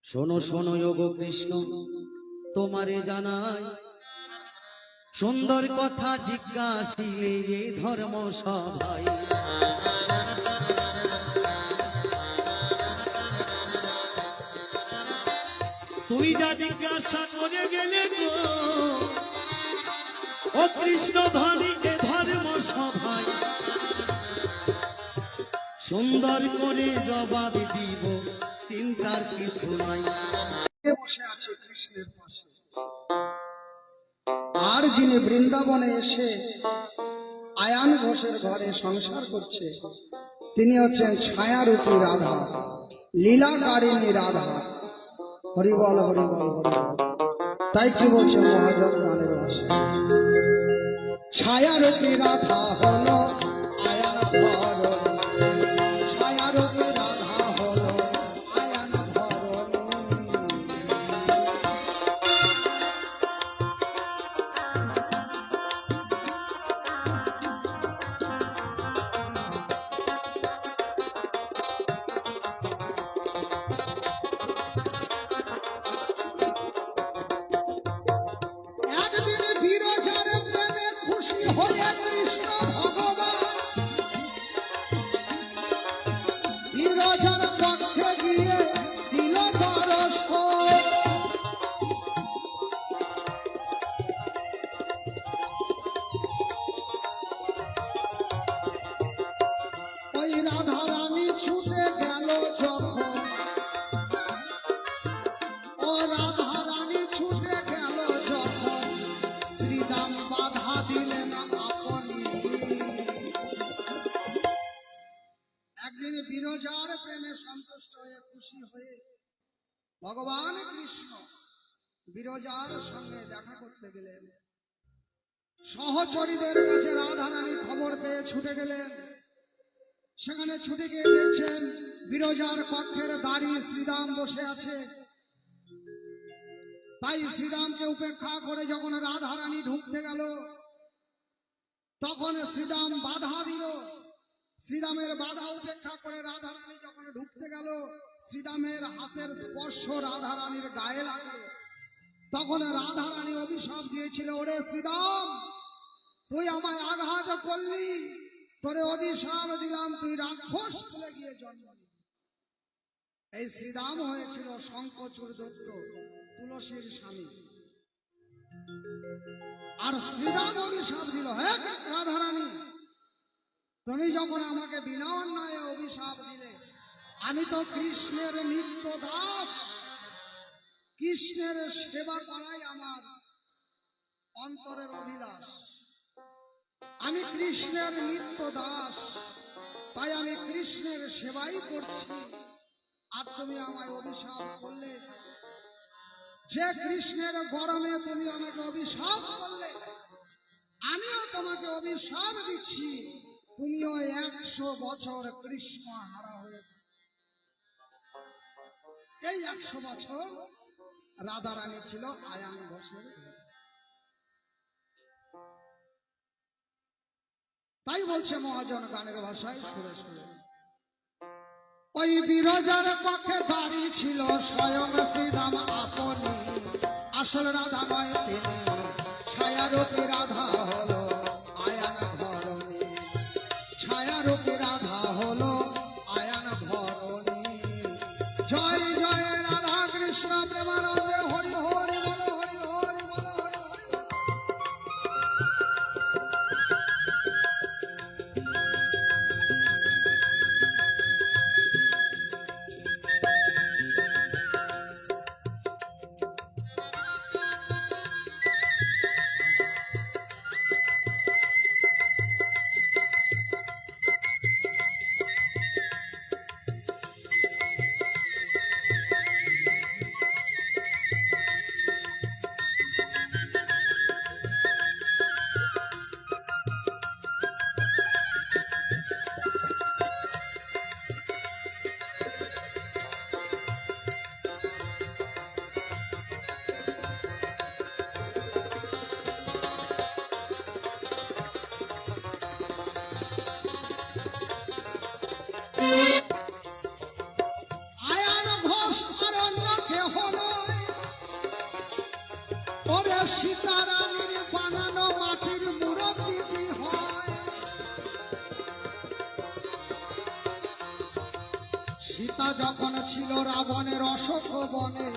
শোনো শোনো ওগো কৃষ্ণ তোমারে জানাই সুন্দর কথা জিজ্ঞাসিলে এ ধর্ম সভাই তুমি যা জিজ্ঞাসা করে গেলে গো ও কৃষ্ণ ধনী এ ধর্ম সভাই সুন্দর করে জবাব দিব চিন্তার কিছু নাই। বসে আছে কৃষ্ণের পাশে, আর যিনি বৃন্দাবনে এসে আয়ান ঘোষের ঘরে সংসার করছে তিনি হচ্ছেন ছায়ারূপী রাধা, লীলাকারিণী রাধা। হরিবল হরিবল হরিবল। তাই কি বলছে মহাজন গানের ভাষায়, ছায়ারূপী রাধা হলো আয়ান ঘর, ছায়ারূপী রাধা হলো আয়ান ঘরণী। একদিন বিরজার প্রেমে খুশি হয়ে কৃষ্ণ ভগবান বিরজার পক্ষে গিয়ে দিল দর্শন। ওই রাধা রানী ছুটে গেল যখন, ও রাধা রানী ছুটে গেল যখন শ্রীদাম বাধা দিলেন আপনি। একদিন বিরজার প্রেমে সন্তুষ্ট হয়ে খুশি হয়ে ভগবান কৃষ্ণ বিরজার সঙ্গে দেখা করতে গেলেন। সহচরীদের কাছে রাধা রানী খবর পেয়ে ছুটে গেলেন। সেখানে ছুটে গিয়ে দেখছেন বিরজার কক্ষের দাঁড়িয়ে শ্রীদাম বসে আছে। তাই শ্রীদামকে উপেক্ষা করে যখন রাধা রানী ঢুকতে গেল তখন শ্রীদাম বাধা দিল। শ্রীদামের বাধা উপেক্ষা করে রাধা রানী যখন ঢুকতে গেল শ্রীদামের হাতের স্পর্শ রাধা রানীর গায়ে লাগলো। তখন রাধা রানী অভিশাপ দিয়েছিল, ওরে শ্রীদাম তুই আমায় আঘাত করলি, তোরে অভিশাপ দিলাম তুই রাক্ষস তুলে গিয়ে জন্ম নিবি। এই শ্রীদাম হয়েছিল শঙ্খচূড় দত্ত তুলসীর স্বামী। আর শ্রীদাম অভিশাপ দিল, হ্যাঁ রাধা রানী তুমি যখন আমাকে বিনা অন্যায়ে অভিশাপ দিলে, আমি তো কৃষ্ণের নিত্য দাস, কৃষ্ণের সেবা করাই আমার অন্তরের অভিলাষ। আমি কৃষ্ণের নিত্য দাস, তাই আমি কৃষ্ণের সেবাই করছি। আর তুমি আমায় অভিশাপ করলে, যে কৃষ্ণের গরমে তুমি আমাকে অভিশাপ করলে, আমিও তোমাকে অভিশাপ দিচ্ছি, তুমিও 100 বছর কৃষ্ণ হারা হয়ে। এই 100 বছর রাধা রানী ছিল আয়ান ঘোষের। তাই বলছে মহাজন গানের ভাষায় সুরে সুরে, ওই বিরজার পক্ষে দাঁড়ি ছিল স্বয়ং শ্রীদাম আপনি, আসল রাধা নয় তিনি, ছায়ারূপী রাধা হলো আয়ান ঘরণী, ছায়ারূপী রাধা হলো আয়ান ঘরণী। জয় জয় রাধা কৃষ্ণ প্রেমানন্দে হরি হরি বলো হরি হরি বলো হরি হরি বলো। সীতারানীর বানানো মাটির মূর্তিটি হয়। সীতা যখন ছিল রাবণের অশোক বনে,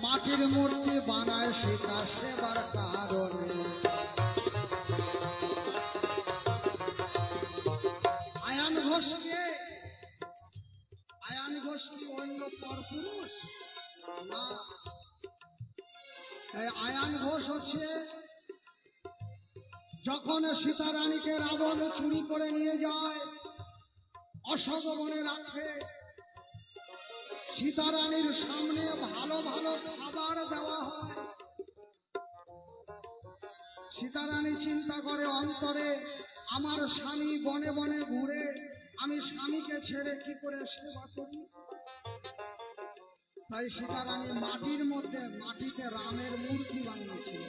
মাটির মূর্তি বানায় সীতা সেবার কারণে। আয়ান ঘোষকে, আয়ান ঘোষ কি অন্য পরপুরুষ না, আয়ান ঘোষ হচ্ছে যখন সীতারানীকে রাবণ চুরি করে নিয়ে যায়, অশোক বনে রাখে, সীতারানীর সামনে ভালো ভালো খাবার দেওয়া হয়। সীতারানী চিন্তা করে অন্তরে, আমার স্বামী বনে বনে ঘুরে, আমি স্বামীকে ছেড়ে কি করে সেবা করি। তাই সীতারানী মাটির মধ্যে, মাটিতে রামের মূর্তি বানিয়েছিল।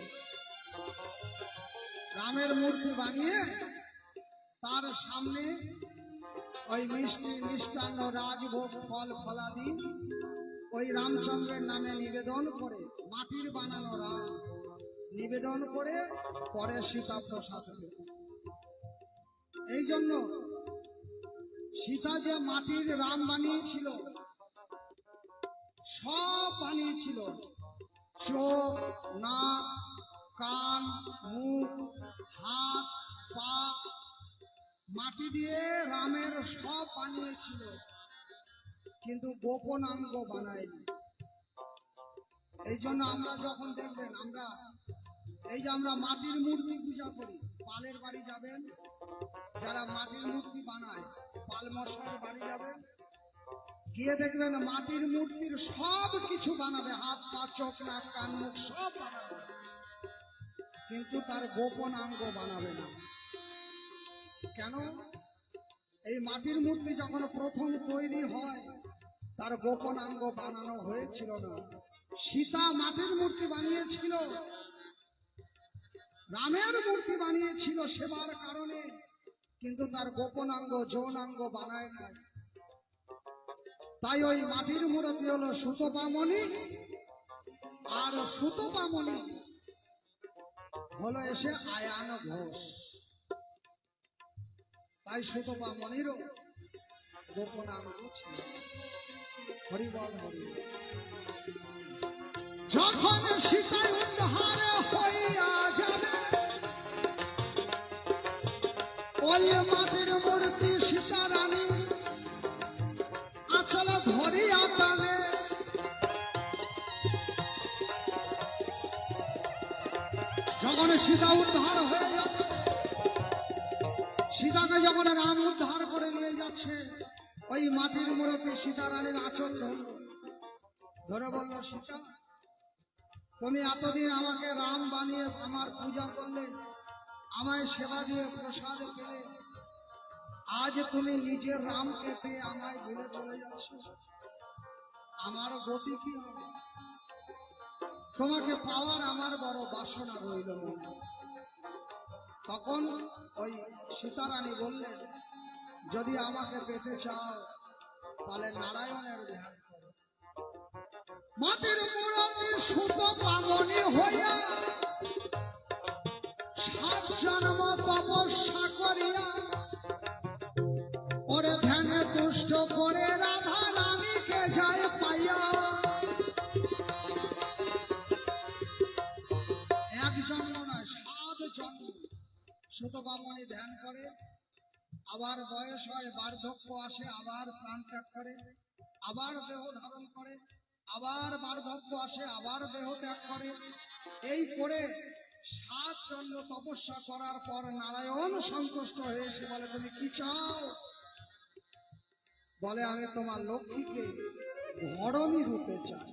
রামের মূর্তি বানিয়ে তার সামনে ওই মিষ্টি মিষ্টান্ন রাজভোগ ফল ফলাদি ওই রামচন্দ্রের নামে নিবেদন করে, মাটির বানানো রাম নিবেদন করে পরে সীতা প্রসাদ পেল। এই জন্য সীতা যে মাটির রাম বানিয়েছিল, সব বানিয়েছিল, চোখ, নাক, কান, মুখ, হাত, পা, মাটি দিয়ে রামের সব বানিয়েছিল, কিন্তু গোপন অঙ্গ বানায়নি। এই জন্য আমরা যখন দেখবেন, আমরা এই যে আমরা মাটির মূর্তি পূজা করি, পালের বাড়ি যাবেন, যারা মাটির মূর্তি বানায়, পাল মশাইয়ের বাড়ি যাবেন, গিয়ে দেখবেন মাটির মূর্তির সব কিছু বানাবে, হাত পা চোখ নাক কান মুখ সব বানাবে, কিন্তু তার গোপন অঙ্গ বানাবে না। কেন? এই মাটির মূর্তি যখন প্রথম তৈরি হয়, তার গোপন অঙ্গ বানানো হয়েছিল না। সীতা মাটির মূর্তি বানিয়েছিল, রামের মূর্তি বানিয়েছিল সেবার কারণে, কিন্তু তার গোপন অঙ্গ যৌনাঙ্গ বানায় না। তাই ওই মাটির মূর্তি হলো সুতপামণি, আর সুতপামণি হলো এসে আয়ান ঘোষ। তাই সুতপামণিরও গোপন অঙ্গ ছিল। হরি বল হরি। যখন সীতা উদ্ধার হইয়া যাবে, ওই মাটির মূর্তি সীতারানী আঁচল ধরিয়া টানে। যখন সীতা উদ্ধার হয়ে যাচ্ছে, সীতাকে যখন রাম উদ্ধার করে নিয়ে যাচ্ছে, ওই মাটির মূর্তি সীতারানীর আঁচল ধরল, ধরে বলল, সীতা তুমি এতদিন আমাকে রাম বানিয়ে আমার পূজা করলে, আমায় সেবা দিয়ে প্রসাদ পেলে, আজ তুমি নিজের রামকে পেয়ে আমায় ভুলে চলে যাচ্ছ, আমার গতি কি হবে? তোমাকে পাওয়ার আমার বড় বাসনা রইল মনে। তখন ওই সীতারানী বললেন, যদি আমাকে পেতে চাও তাহলে নারায়ণের ধ্যান করো। মাটির মূর্তি সুতপামণি হইয়া 7 জন্ম তপস্যা করিয়া ওরে ধ্যানে তুষ্ট করে রাধা রানীকে যায় পাইয়া। 1 জন্ম নয়, 7 জন্ম সুতপামণি ধ্যান করে, আবার বয়স হয়, বার্ধক্য আসে, আবার প্রাণ ত্যাগ করে, আবার দেহ ধারণ করে, আবার বার্ধক্য আসে, আবার দেহ ত্যাগ করে। এই করে 7 জন্ম তপস্যা করার পর নারায়ণ সন্তুষ্ট হয়ে এসে বলে, তুমি কি চাও? বলে, আমি তোমার লক্ষ্মীকে ধরণী রূপে চাই।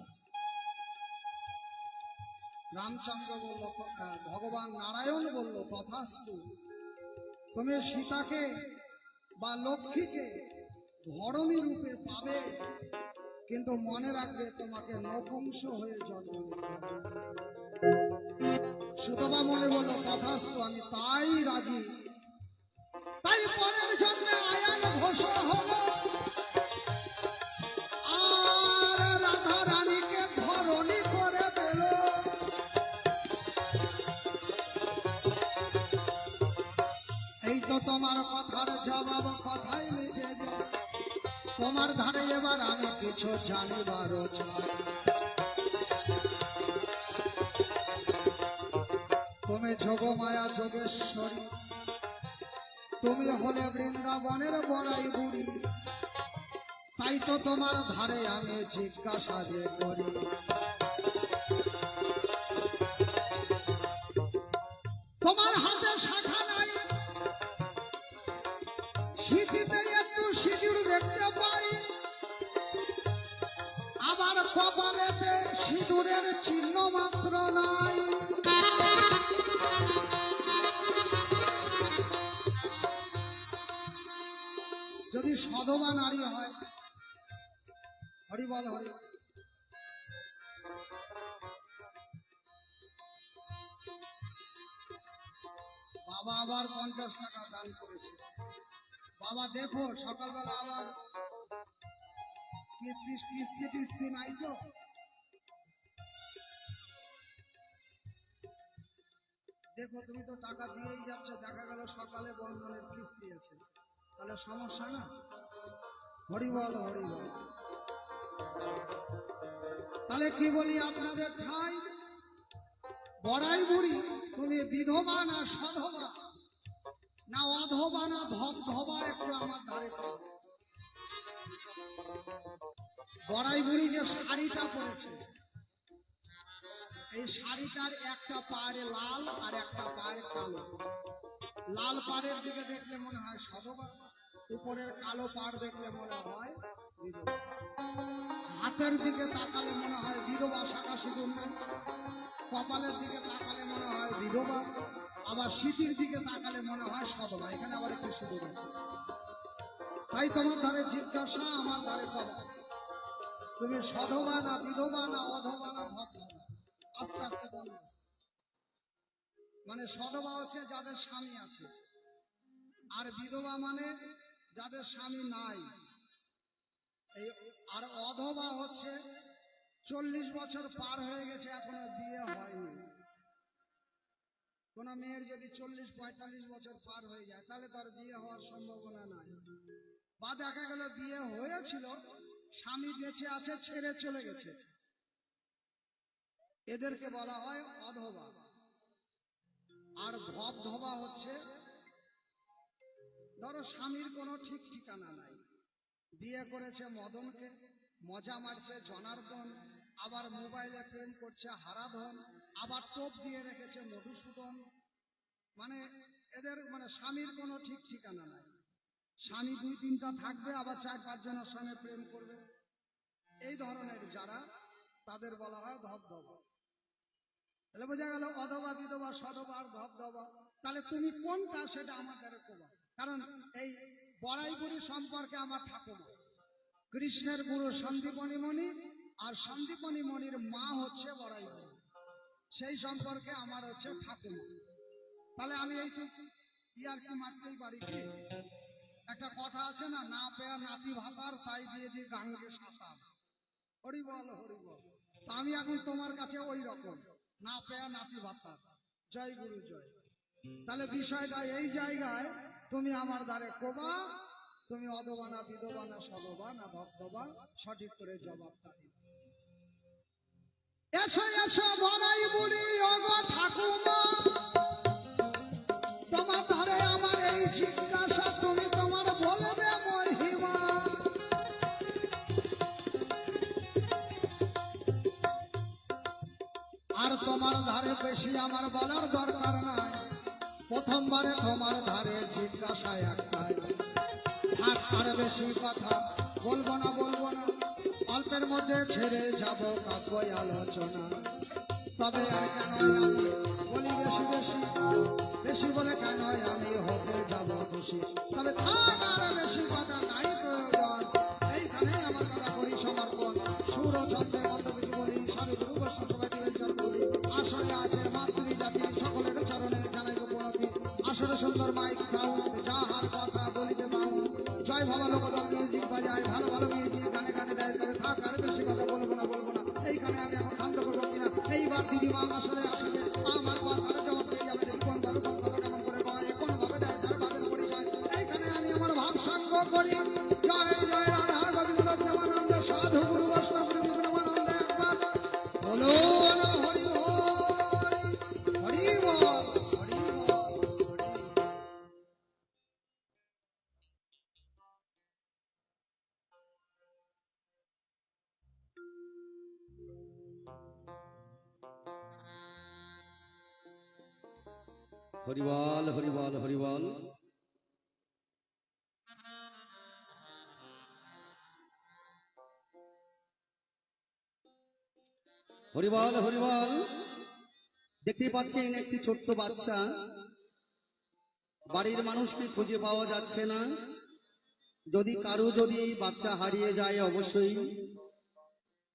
রামচন্দ্র বলল, ভগবান নারায়ণ বলল, তথাস্তু, তুমি সীতাকে বা লক্ষ্মীকে ধরণী রূপে পাবে, কিন্তু মনে রাখবে তোমাকে নপুংস হয়ে জন্ম নিতে হবে। সুতপামণি বলল, তথাস্তু, আমি তাই রাজি। তাই পরের জন্মে আয়ান ঘোষ হলো, আর রাধা রানীকে ধরণী করে পেল। এবার আমি কিছু জানিবার চাই। তুমি যোগমায়া যোগেশ্বরী, তুমি হলে বৃন্দাবনের বড়াই বুড়ি, তাই তো তোমার ধারে আমি জিজ্ঞাসা যে করি। তোমার হাতে শাখা নাই, সিঁথিতে একটু সিঁদুর দেখতে পাই, আবার কপালেতে সিঁদুরের চিহ্ন মাত্র নাই। যদি সধবা নারী হয়, হরি বল হরি, বাবা আবার 50 টাকা দান করেছে। বাবা দেখো সকালবেলা আবার কিস্তি টিস্তি নাই তো? দেখো তুমি তো টাকা দিয়েই যাচ্ছ, দেখা গেল সকালে বন্ধনের কিস্তি আছে, তাহলে সমস্যা না। হরি বল হরি বল। তাহলে কি বলি আপনাদের ঠাই, বড়াই বুড়ি তুমি বিধবা না সধবা না অধবা না ধবধবা, একটু আমার ধারে পাবে। বড়াই বুড়ি যে শাড়িটা পরেছে, এই শাড়িটার একটা পাড়ে লাল আর একটা পাড়ে কালো। লাল পাড়ের দিকে দেখলে মনে হয় সধবা, উপরের কালো পাড় দেখলে মনে হয় বিধবা। হাতের দিকে তাকালে মনে হয় বিধবা, শাখা সিঁদুর নেই। কপালের দিকে তাকালে মনে হয় বিধবা, আবার সিঁথির দিকে তাকালে মনে হয় সধবা, এখানে আবার একটু সিঁদুর আছে। তাই তোমার ধারে জিজ্ঞাসা, আমার ধারে কবা, তুমি সধবা না বিধবা না অধবা না ধবধবা? আস্তে আস্তে বলব। মানে সধবা হচ্ছে যাদের স্বামী আছে, আর বিধবা মানে যাদের স্বামী নাই। এই আর অধবা হচ্ছে 40 বছর পার হয়ে গেছে এখনো বিয়ে হয়নি। কোন মেয়ের যদি 40-45 বছর পার হয়ে যায় তাহলে তার বিয়ে হওয়ার সম্ভাবনা নাই। বা দেখা গেল বিয়ে হয়েছিল, স্বামী বেঁচে আছে, ছেড়ে চলে গেছে, এদেরকে বলা হয় অধবা। আর ধবধবা হচ্ছে ধরো স্বামীর কোনো ঠিক ঠিকানা নাই, বিয়ে করেছে মদনকে, মজা মারছে জনার্দন, আবার মোবাইলে প্রেম করছে হারাধন, আবার টোপ দিয়ে রেখেছে মধুসূদন। মানে এদের মানে স্বামীর কোনো ঠিক ঠিকানা নাই। স্বামী 2-3টা থাকবে, আবার 4-5 জনের সঙ্গে প্রেম করবে। এই ধরনের যারা, তাদের বলা হয় ধবধবা। তাহলে বোঝা গেল অধবা বিধবা সধবা আর ধবধবা। তাহলে তুমি কোনটা সেটা আমাদের কোবা। কারণ এই বড়াই বুড়ি সম্পর্কে আমার ঠাকুমা, কৃষ্ণের গুরু সন্দীপনী মণি, আর সন্দীপনী মণির মা হচ্ছে বড়াই বুড়ি, সেই সম্পর্কে আমার হচ্ছে ঠাকুমা। তাহলে আমি এইটুকু ইয়ার কি মারতেই পারি কি? একটা কথা আছে না, না পেয়া নাতি ভাতার, তাই দিয়ে দিয়ে গাঙ্গে সাঁতার। হরি বল হরি বল। তা আমি এখন তোমার কাছে ওই রকম, না পেয়া নাতি ভাতার। জয় গুরু জয়। তাহলে বিষয়টা এই জায়গায় তুমি আমার দ্বারে কোবা, তুমি অধবা না বিধবা না সধবা না ধবধবা, সঠিক করে জবাবটা দিবে। এসো এসো বড়াই বুড়ি ওগো ঠাকুমা, তোমার ধারে আমার এই জিজ্ঞাসা, তুমি তোমার বলবে মহিমা। আর তোমার ধারে বেশি আমার বলার দরকার নাই, প্রথমবারে তোমার ধারে জিজ্ঞাসা একটাই, থাক আর বেশি কথা বলবো না অল্পের মধ্যে ছেড়ে যাব কাব্য আলোচনা। তবে আর কেন আমি বলি বেশি বেশি, বেশি বলে কেন আমি হতে যাব দোষী। তবে থাক আর বেশি কথা নাই প্রয়োজন, এইখানে আমার কথা করি সমর্পণ। সুর ছন্দের মতো কিছু বলি, সাধু গুরু বৈষ্ণব সবাই দিবেন জল বলি। আসরে আছে মাতৃ জাতি, সকলের চরণে জানাই গোপনতি। আসরে সুন্দর মাইক সাউন্ড, যাহার কথা বলিতে পাও। জয় বাবা লোকদল মিউজিক বাজায়, ভালো ভালো মিউজিক গানে গানে দেয়। তবে থাক আর বেশি কথা বলবো না এইখানে আমি এখন শান্ত করবো কিনা। এইবার দিদিমা আসলে আসবে, আমার কথার জবাব দিয়ে যাবে। দেখি কোন ভাবে কোন কথা কেমন করে কয়, কোন ভাবে দেয় তার ভাবের পরিচয়। এইখানে আমি আমার ভাব সাঙ্গ করি। জয় জয় রাধা গোবিন্দ প্রেমানন্দ। হরিবল হরিবল হরিবল। হরিবল হরিবল। দেখতে পাচ্ছেন একটি ছোট্ট বাচ্চা, বাড়ির মানুষকে খুঁজে পাওয়া যাচ্ছে না। যদি বাচ্চা হারিয়ে যায়, অবশ্যই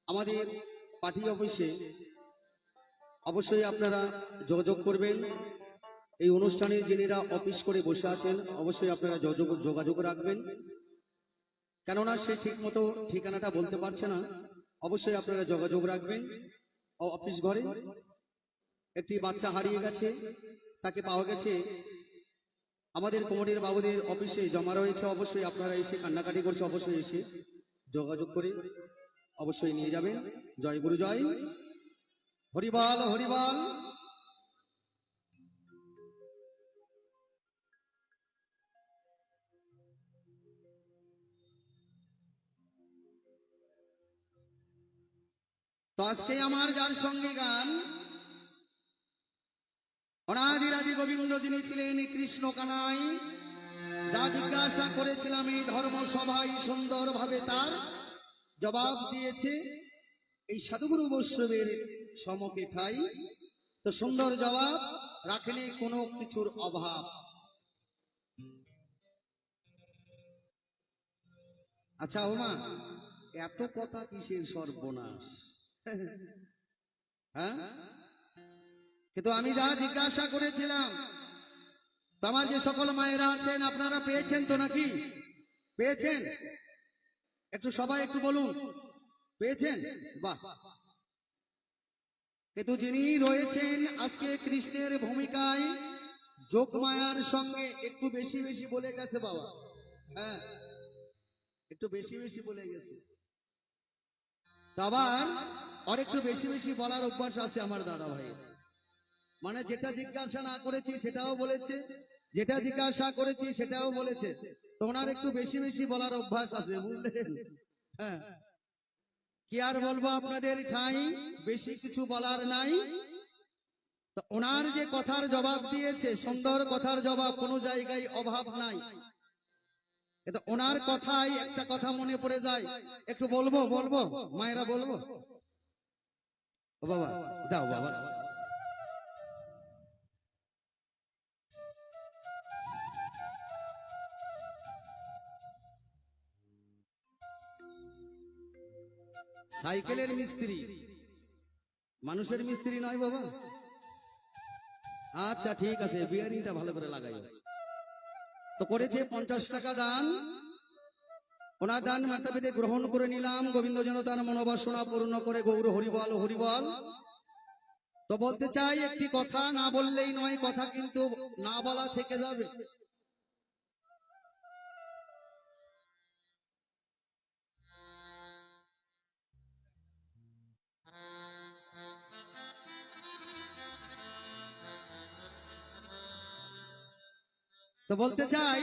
আমাদের পার্টি অফিসে অবশ্যই আপনারা যোগাযোগ করবেন। এই অনুষ্ঠানের যিনিরা অফিস করে বসে আছেন, অবশ্যই আপনারা যোগাযোগ রাখবেন, কেননা সে ঠিক মতো ঠিকানাটা বলতে পারছে না। অবশ্যই আপনারা যোগাযোগ রাখবেন। অফিস ঘরে একটি বাচ্চা হারিয়ে গেছে, তাকে পাওয়া গেছে, আমাদের কোমরের বাবুদের অফিসে জমা রয়েছে। অবশ্যই আপনারা এসে কান্নাকাটি করছে, অবশ্যই এসে যোগাযোগ করে অবশ্যই নিয়ে যাবেন। জয় গুরু জয়। হরিবল হরিবল। তো আজকে আমার যার সঙ্গে গান, অনাদিরাদি গোবিন্দ যিনি ছিলেন কৃষ্ণ কানাই, যা জিজ্ঞাসা করেছিলাম এই ধর্ম সভায় সুন্দরভাবে তার জবাব দিয়েছে এই সাধুগুরু বৈষ্ণবের সমকে ঠাই। তো সুন্দর জবাব, রাখেনি কোনো কিছুর অভাব। আচ্ছা ওমা, এত কথা কিসের সর্বনাশ? হ্যাঁ, কিন্তু আমি যা জিজ্ঞাসা করেছিলাম, তো আমার যে সকল মায়েরা আছেন আপনারা পেয়েছেন তো নাকি? পেয়েছেন? একটু সবাই একটু বলুন, পেয়েছেন? বাহ। কিন্তু যিনি রয়েছেন আজকে কৃষ্ণের ভূমিকায় যোগমায়ার সঙ্গে, একটু বেশি বেশি বলে গেছে বাবা। হ্যাঁ, একটু বেশি বেশি বলে গেছে। আবার আর একটু বেশি বেশি বলার অভ্যাস আছে আমার দাদা ভাই। মানে যেটা জিজ্ঞাসা না করেছি সেটাও বলেছে, যেটা জিজ্ঞাসা করেছি সেটাও বলেছে। তো ওনার একটু বেশি বেশি বলার অভ্যাস আছে, বুঝলেন? হ্যাঁ, কি আর বলবো আপনাদের ঠাই, বেশি কিছু বলার নাই। তো ওনার যে কথার জবাব দিয়েছে, সুন্দর কথার জবাব, কোনো জায়গায় অভাব নাই। কিন্তু ওনার কথাই একটা কথা মনে পড়ে যায়, একটু বলবো বলবো মায়েরা, বলবো? ও বাবা দাও বাবা। সাইকেলের মিস্ত্রি, মানুষের মিস্ত্রি নয় বাবা। আচ্ছা ঠিক আছে, বিয়ারিংটা ভালো করে লাগাই। তো করেছে 50 টাকা দান। ওনার দান মাতাপিতে গ্রহণ করে নিলাম। গোবিন্দ যেন তার মনোবাসনা পূর্ণ করে, গৌর হরিবল হরিবল। তো বলতে চাই একটি কথা, না বললেই নয়, কথা কিন্তু না বলা থেকে যাবে। তো বলতে চাই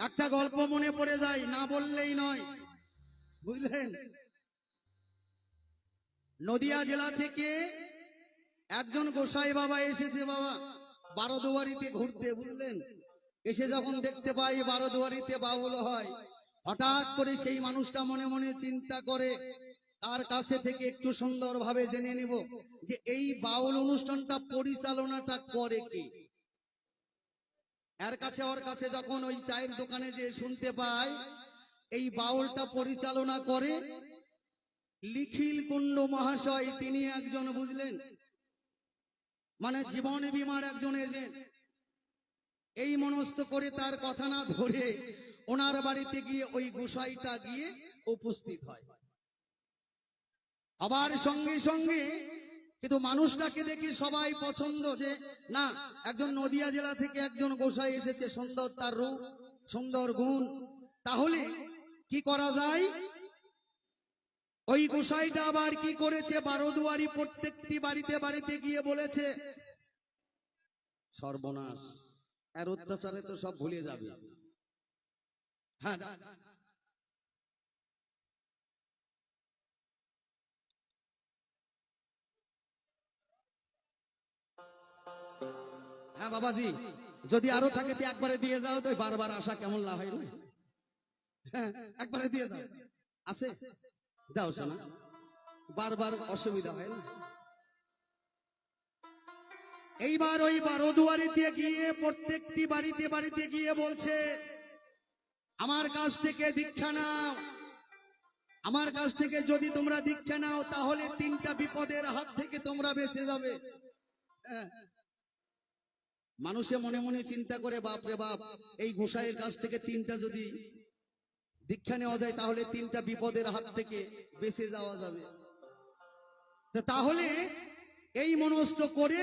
একটা গল্প মনে পড়ে যায়, না বললেই নয়, বুঝলেন? নদিয়া জেলা থেকে একজন গোসাই বাবা এসেছে বাবা বারোদুয়ারিতে ঘুরতে, বুঝলেন? এসে যখন দেখতে পাই বারোদুয়ারিতে বাউল হয়, হঠাৎ করে সেই মানুষটা মনে মনে চিন্তা করে তার কাছে থেকে একটু সুন্দরভাবে জেনে নিব যে এই বাউল অনুষ্ঠানটা পরিচালনাটা করে কে। এর কাছে ওর কাছে যখন ওই চায়ের দোকানে যে শুনতে পায় এই বাউলটা পরিচালনা করে লিখিল কুণ্ড মহাশয়, তিনি একজন, বুঝলেন, মানে জীবন বীমার একজন এজেন্ট। এই মনস্থ করে তার কথা না ধরে ওনার বাড়িতে গিয়ে ওই গোসাইটা গিয়ে উপস্থিত হয়। আবার সঙ্গে সঙ্গে কিন্তু মানুষটাকে দেখে সবাই পছন্দ, যে না, একজন নদিয়া জেলা থেকে একজন গোসাই এসেছে, সুন্দর তার রূপ, সুন্দর গুণ, তাহলে কি করা যায়? ওই গোসাইটা আবার কি করেছে, বারোদুয়ারি প্রত্যেকটি বাড়িতে বাড়িতে গিয়ে বলেছে, সর্বনাশ, এর অত্যাচারে তো সব ভুলে যাবে। হ্যাঁ, হ্যাঁ বাবাজি, যদি আরো থাকে তো একবারে দিয়ে যাও, তো বারবার আসা কেমন লাভ হয় না? হ্যাঁ, একবারে দিয়ে যাও। আছে দাও শোনা, বারবার অসুবিধা হয় না। এইবার ওই 12 দুয়ারিতে গিয়ে প্রত্যেকটি বাড়িতে বাড়িতে গিয়ে বলছে, আমার কাছ থেকে দীক্ষা নাও, আমার কাছ থেকে যদি তোমরা দীক্ষা নাও তাহলে 3টা বিপদের হাত থেকে তোমরা বেঁচে যাবে। হ্যাঁ। মানুষে মনে মনে চিন্তা করে, বাপ রে বাপ, এই গোসাইয়ের কাছ থেকে 3টা যদি দীক্ষা নেওয়া যায় তাহলে 3টা বিপদের হাত থেকে বেঁচে যাওয়া যাবে। তো তাহলে এই মনস্থ করে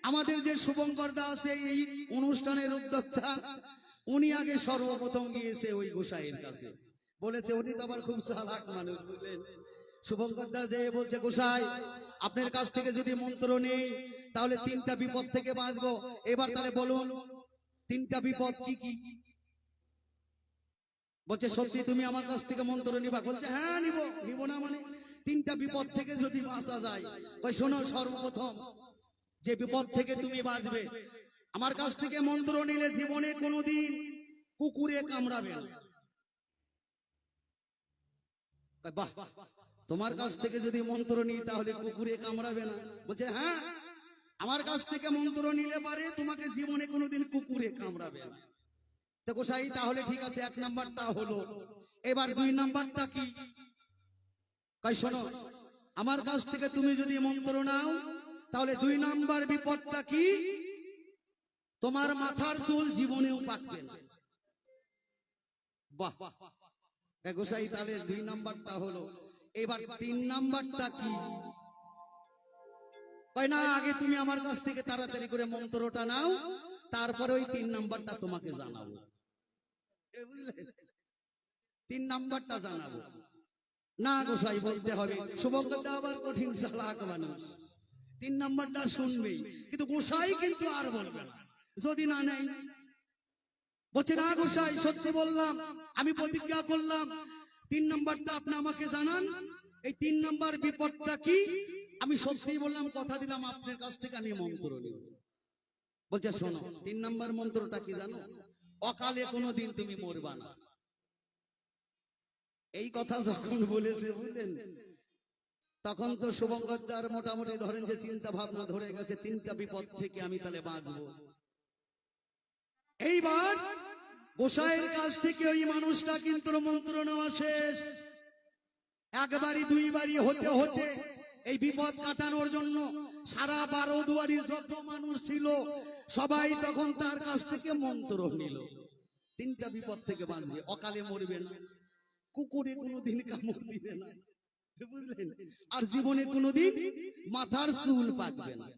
আমাদের যে শুভঙ্কর দা আছে, এই অনুষ্ঠানের উদ্যোক্তা, উনি আগে সর্বপ্রথম গিয়েছে ওই গোসাইয়ের কাছে, বলেছে, উনি তো আবার খুব চালাক মানুষ, বুঝলেন। শুভঙ্কর দাস যে বলছে, গোসাই আপনার কাছ থেকে যদি মন্ত্র নেই তাহলে 3টা বিপদ থেকে বাঁচবো। এবার তাহলে বলুন 3টা বিপদ কি কি? বলছে, সত্যি তুমি আমার কাছ থেকে মন্ত্র নিবা? বলছে, হ্যাঁ নিব। নিব না মানে 3টা বিপদ থেকে যদি বাঁচা যায়, ওই শোনো, সর্বপ্রথম যে বিপদ থেকে তুমি বাঁচবে, আমার কাছ থেকে মন্ত্র নিলে জীবনে কোনোদিন কুকুরে কামড়াবে না। বাহ, তোমার কাছ থেকে যদি মন্ত্র নিই তাহলে কুকুরে কামড়াবে না? বলছে, হ্যাঁ, আমার কাছ থেকে মন্ত্র নিলে পারে তোমাকে জীবনে কোনোদিন কুকুরে কামড়াবে না। তো গোসাই তাহলে ঠিক আছে, 1 নাম্বারটা হলো। এবার 2 নাম্বারটা কি? কই শোনো, আমার কাছ থেকে তুমি যদি মন্ত্র নাও তাহলে 2 নাম্বার বিপদটা কি? তোমার মাথার চুল জীবনেও পাকবে না। বাহ, গোসাই তাহলে 2 নাম্বারটা হলো। এবার 3 নাম্বারটা কি? কয় না, আগে তুমি আমার কাছ থেকে তাড়াতাড়ি করে মন্ত্রটা নাও, তারপরে ওই 3 নাম্বারটা তোমাকে জানাবো। বুঝলেন, 3 নাম্বারটা জানাবো। না গোসাই, বলতে হবে। শুভঙ্কর দা আবার কঠিন চালাক মানুষ, 3 নাম্বারটা শুনবেই, কিন্তু গোসাই কিন্তু আর বলবে না যদি না নেই। বলছে, না গোসাই, সত্যি বললাম, আমি প্রতিজ্ঞা করলাম, 3 নাম্বারটা আপনি আমাকে জানান। এই 3 নাম্বার বিপদটা কি? আমি সত্যি বললাম, কথা দিলাম, আপনার কাছ থেকে আমি মন্ত্র নিব। বলছে, শোনো, 3 নাম্বার মন্ত্রটা কি জানো? অকালে কোনোদিন তুমি মরবা না। এই কথা যখন বলেছে, বুঝলেন, তখন তো শুভঙ্কর দার মোটামুটি ধরেন যে চিন্তা ভাবনা ধরে গেছে, 3টা বিপদ থেকে আমি তাহলে বাঁচবো। এইবার গোসাইয়ের কাছ থেকে ওই মানুষটা কিন্তু মন্ত্র নেওয়া শেষ। 1 বাড়ি 2 বাড়ি হতে হতে এই বিপদ কাটানোর জন্য সারা 12 দুয়ারির যত মানুষ ছিল সবাই তখন তার কাছ থেকে মন্ত্র নিল। 3টা বিপদ থেকে বাঁচবে, অকালে মরবে না, কুকুরে কোনোদিন কামড় দিবে না, বুঝলেন, আর জীবনে কোনোদিন মাথার চুল পাকবে না।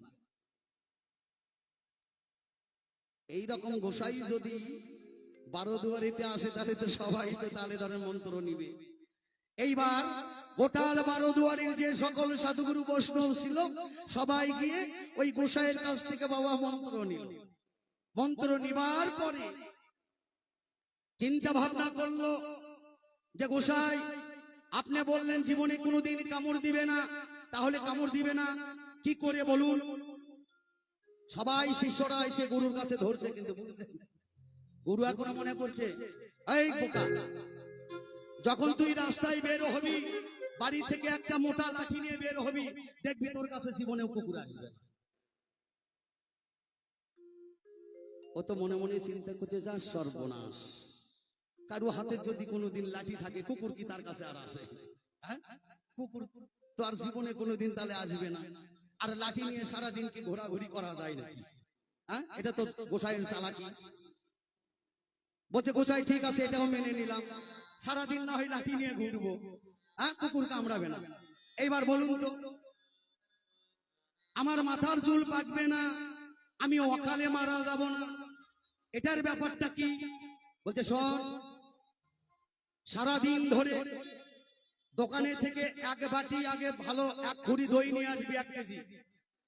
এইরকম গোসাই যদি 12 দুয়ারিতে আসে তাহলে তো সবাই তো তাহলে ধরেন মন্ত্র নিবে। এইবার গোটাল 12 দুয়ারির যে সকল সাধুগুরু বৈষ্ণব ছিল সবাই গিয়ে ওই গোসাইয়ের কাছ থেকে বাবা মন্ত্র নিল। মন্ত্র নিবার পরে চিন্তা ভাবনা করলো যে গোসাই, আপনি বললেন জীবনে কোনোদিন কামড় দিবে না, তাহলে কামড় দিবে না কি করে বলুন? সবাই শিষ্যরা এসে গুরুর কাছে ধরছে, কিন্তু গুরু এখন মনে করছে, এই বোকা, যখন তুই রাস্তায় বের হবি, বাড়ি থেকে একটা মোটা লাঠি নিয়ে বের হবি, দেখবি তোর কাছে জীবনেও কুকুর আসবে। ও তো মনে মনে চিন্তা করতে, যা সর্বনাশ, কারো হাতে যদি কোনোদিন লাঠি থাকে, কুকুর কি তার কাছে আর আসে? হ্যাঁ, কুকুর তো আর জীবনে কোনোদিন তাহলে আসবে না। আর লাঠি নিয়ে সারাদিন কি ঘোরাঘুরি করা যায় নাকি? হ্যাঁ, এটা তো গোসাইয়ের চালাকি। বলছে, গোসাই ঠিক আছে, এটাও মেনে নিলাম, সারাদিন না হয় লাঠি নিয়ে ঘুরবো, হ্যাঁ, কুকুর কামড়াবে না। এইবার বলুন তো, আমার মাথার চুল পাকবে না, আমি অকালে মারা যাব না, এটার ব্যাপারটা কি? বলছে, শোন, সারাদিন ধরে দোকানে থেকে 1 বাটি আগে ভালো 1 খুঁড়ি দই নিয়ে আসবি,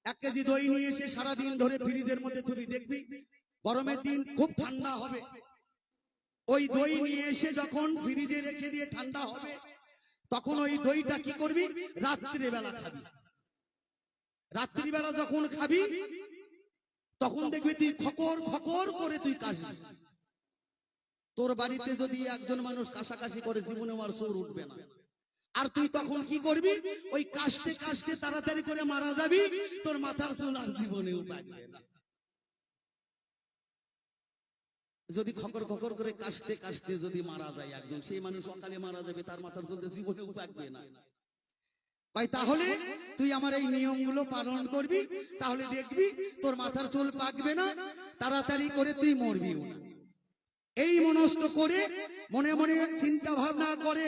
1 কেজি দই নিয়ে এসে সারাদিন ধরে ফ্রিজের মধ্যে তুলি, দেখবি গরমের দিন খুব ঠান্ডা হবে। ওই দই নিয়ে এসে যখন ফ্রিজে রেখে দিয়ে ঠান্ডা হবে, তখন ওই দইটা কি করবি? রাত্রিবেলা খাবি। রাত্রিবেলা যখন খাবি তখন দেখবি তুই খকর খকর করে তুই কাশবি। তোর বাড়িতে যদি একজন মানুষ কাশাকাশি করে জীবনে আমার সুর উঠবে না। আর তুই তখন কি করবি? ওই কাশতে কাশতে তাড়াতাড়ি করে মারা যাবি, তোর মাথার চুল আর জীবনেও পাকবে না। যদি খকর খকর করে কাশতে কাশতে যদি মারা যায় একজন, সেই মানুষ সকালে মারা যাবে, তার মাথার চুল জীবনেও পাকবে না। ভাই তাহলে তুই আমার এই নিয়মগুলো পালন করবি, তাহলে দেখবি তোর মাথার চুল পাকবে না, তাড়াতাড়ি করে তুই মরবিও না। এই মনস্থ করে মনে মনে চিন্তা ভাবনা করে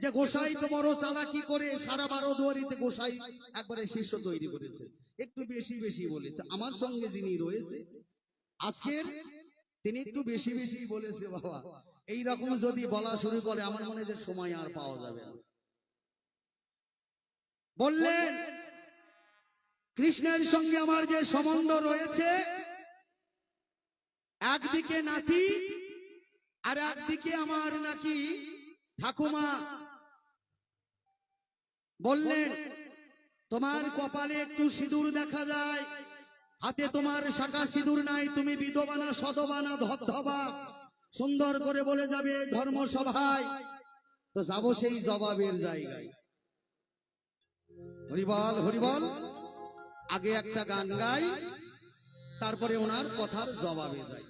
যে গোসাই তো বড় চালাকি করে সারা 12 দুয়ারিতে গোসাই একবারে শিষ্য তৈরি করেছে, একটু বেশি বেশি বলে। তা আমার সঙ্গে যিনি রয়েছে আজকের, তিনি একটু বেশি বেশি বলেছে বাবা। এই রকম যদি বলা শুরু করে আমার মনে হয় যে সময় আর পাওয়া যাবে না। বললেন কৃষ্ণের সঙ্গে আমার যে সম্বন্ধ রয়েছে, একদিকে নাতি আর একদিকে আমার নাকি ঠাকুমা। বললেন তোমার কপালে একটু সিঁদুর দেখা যায়, হাতে তোমার শাখা সিঁদুর নাই, তুমি বিধবা না সধবা না ধবধবা, সুন্দর করে বলে যাবে ধর্মসভায়। তো যাবো সেই জবাবের জায়গায়। হরিবল হরিবল। আগে একটা গান গাই, তারপরে ওনার কথার জবাবে যাই।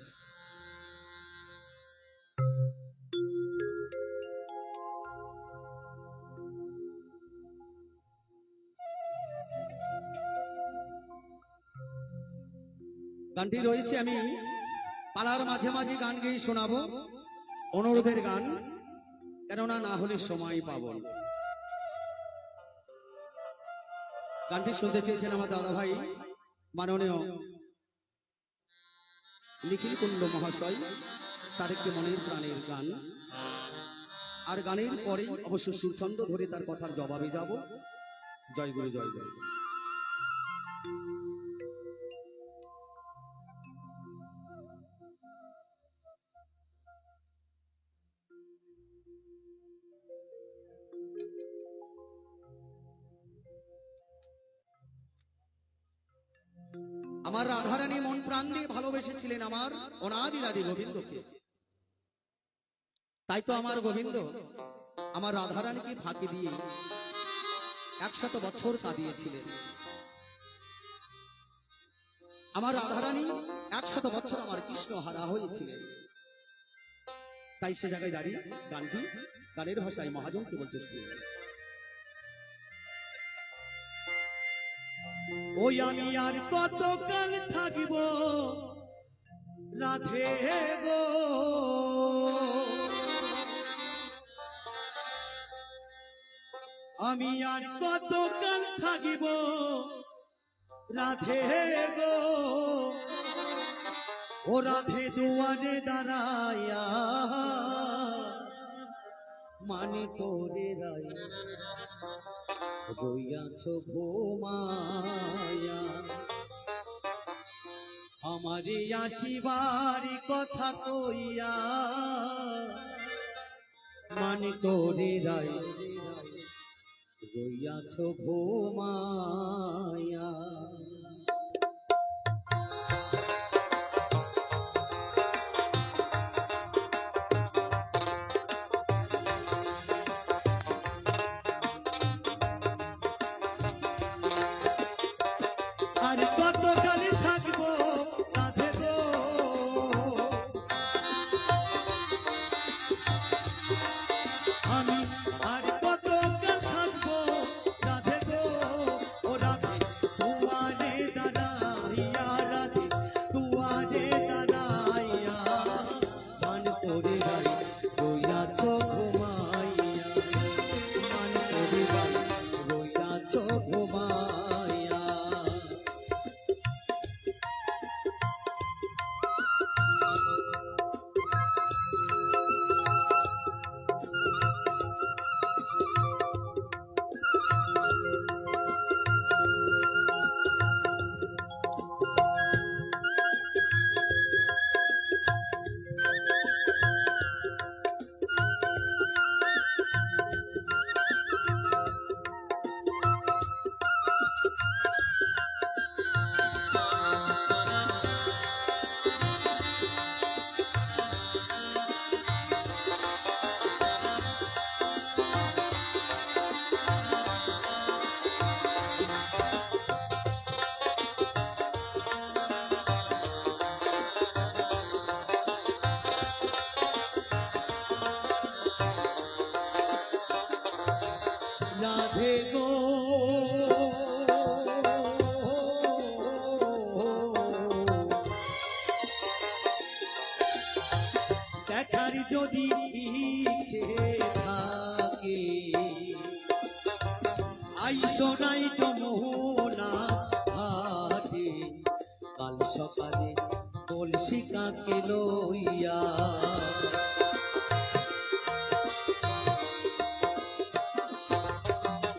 গানটি রয়েছে, আমি পালার মাঝে মাঝে গান গেয়ে শোনাবো, অনুরোধের গান, কেননা না হলে সময় পাবো না। গানটি শুনতে চেয়েছেন আমার দাদা ভাই মাননীয় নিখিল কুণ্ড মহাশয়, তার একটি মনের প্রাণের গান। আর গানের পরেই অবশ্য সুরছন্দ ধরে তার কথার জবাবে যাব। জয় গুরু, জয় গুরু। আমার রাধারানী মন প্রাণ দিয়ে ভালোবেসেছিলেন আমার অনাদিরাদি গোবিন্দকে। তাই তো আমার গোবিন্দ আমার রাধারানীকে ফাঁকি দিয়ে 100 বছর কাঁদিয়েছিলেন। আমার রাধারানী 100 বছর আমার কৃষ্ণ হারা হয়েছিলেন। তাই সে জায়গায় দাঁড়িয়ে গানটি গানের ভাষায় মহাজনকে বলতে শুরু। ওই আমি আর কতকাল থাকিব রাধে গো, আমি আর কতকাল থাকিব রাধে গো, ও রাধে দুয়ারে দাঁড়াইয়া মানে তোরে রায় রইয়াছ ঘুমায়া, আমারে আসিবার কথা কইয়া মানে তোরে রায় রইয়াছ ঘুমায়া। আর কতকাল থাকবো রাধে গো, আমি আর কতকাল থাকবো রাধে গো, ও রাধে দুয়ারে দাঁড়াইয়া, রাধে দুয়ারে দাঁড়াইয়া মান তোরে রায় রইয়াছ ঘুমাইয়া, মান তোরে রায় রইয়াছ ঘুমাইয়া। যমুনা ঘাটে কাল সকালে কলসি কাকে লইয়া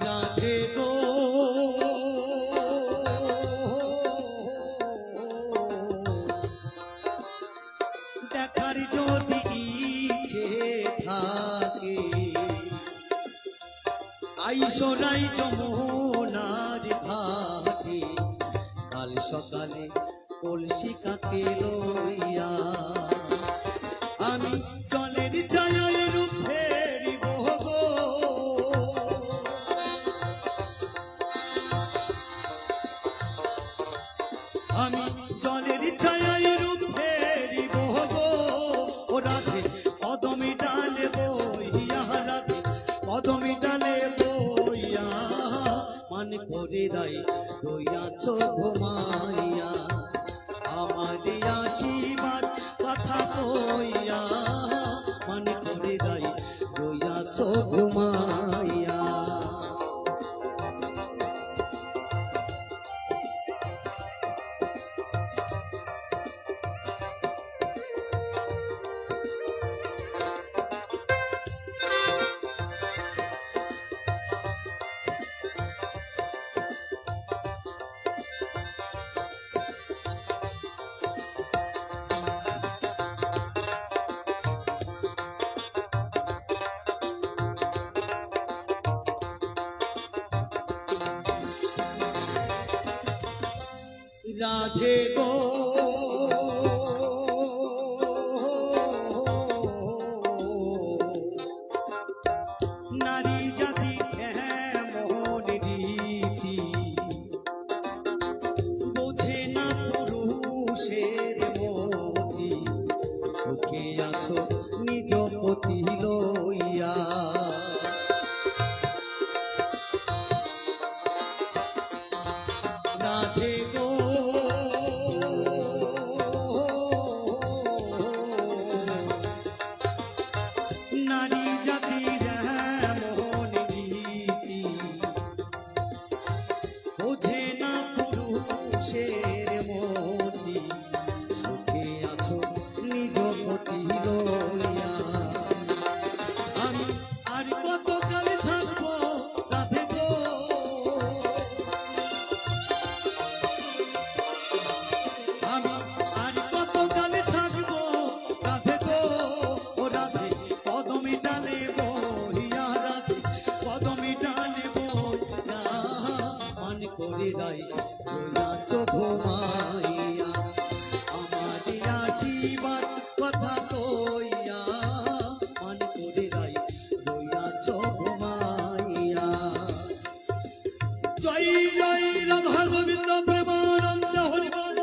রাধে গো দেখার যদি ইচ্ছে থাকে আইসো নাই যমুনার ঘাটে কাল সকালে কলসি কাকে লইয়া আমি জলের ছায়ায় রূপ ফেরিব গো আমি জলের ছায়ায় রূপ ফেরিব গো ও রাধে কদমি ডালে বইয়া রাধে কদমি ডালে বইয়া মান করে রাই রইয়াছ ঘুমাইয়া আমার আশীর্বাদ কথা কইয়া মান করে রাই রইয়াছ ঘুমাইয়া রাধে গো নারী জাতি কেমন রীতি বোঝে না পুরুষের মতি সুখে আছো নিজ পতি লইয়া রাধে গো নারী জাতির এমন রীতি বোঝে না পুরুষের মতি সুখে আছো নিজ পতি লইয়া আমি আর কতকাল থাকবো রাধে গো আমি আর কতকাল থাকবো রাধে গো ও রাধে কদমি ডালে বইয়া রাধে কদমি ডালে বইয়া মান করে রাই রইয়াছ ঘুমাইয়া আমার আশীর্বাদ কথা কইয়া মান করে রাই রইয়াছ ঘুমাইয়া জয় জয় রাধা গোবিন্দ প্রেমানন্দ হরিবল